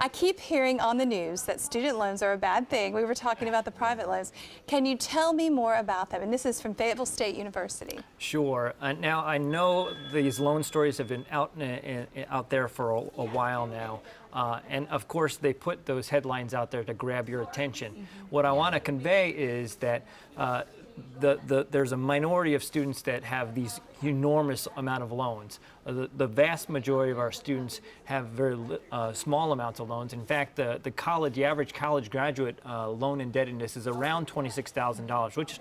I keep hearing on the news that student loans are a bad thing. We were talking about the private loans. Can you tell me more about them? And this is from Fayetteville State University. Sure. Now, I know these loan stories have been out there for a while now. And of course, they put those headlines out there to grab your attention. Mm-hmm. What I want to convey is that there's a minority of students that have these enormous amount of loans. The vast majority of our students have very small amounts of loans. In fact, the average college graduate loan indebtedness is around $26,000, which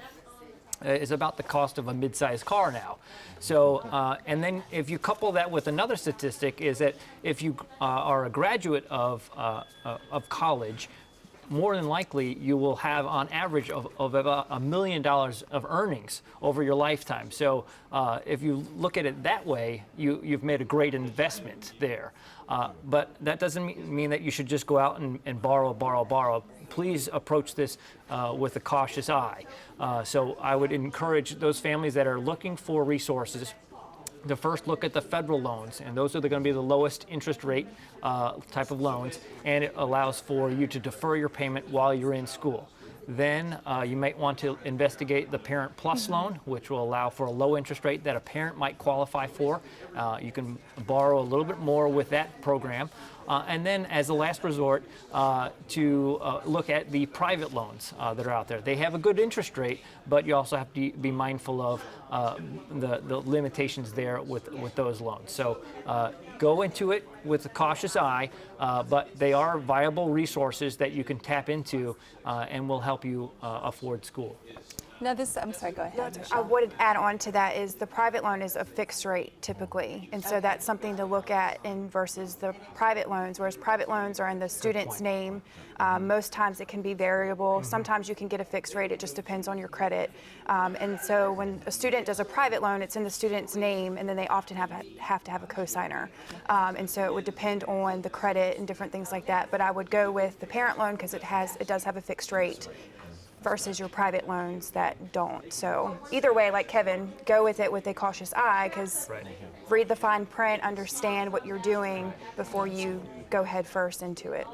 is about the cost of a mid-sized car now. So, and then if you couple that with another statistic, is that if you are a graduate of college, more than likely you will have on average of about $1 million of earnings over your lifetime. So if you look at it that way, you've made a great investment there. But that doesn't mean that you should just go out and borrow. Please approach this with a cautious eye. So I would encourage those families that are looking for resources to first look at the federal loans, and those are going to be the lowest interest rate type of loans, and it allows for you to defer your payment while you're in school. Then you might want to investigate the Parent Plus loan, which will allow for a low interest rate that a parent might qualify for. You can borrow a little bit more with that program. And then as a last resort, to look at the private loans that are out there. They have a good interest rate, but you also have to be mindful of the limitations there with those loans. So go into it with a cautious eye, but they are viable resources that you can tap into and will help you afford school. Now I'm sorry, go ahead. I would add on to that is the private loan is a fixed rate typically. And so that's something to look at versus the private loans, whereas private loans are in the student's name. Most times it can be variable. Mm-hmm. Sometimes you can get a fixed rate. It just depends on your credit. And so when a student does a private loan, it's in the student's name, and then they often have to have a cosigner. And so it would depend on the credit and different things like that. But I would go with the parent loan because it does have a fixed rate, versus your private loans that don't. So either way, like Kevin, go with it with a cautious eye, because read the fine print, understand what you're doing before you go head first into it.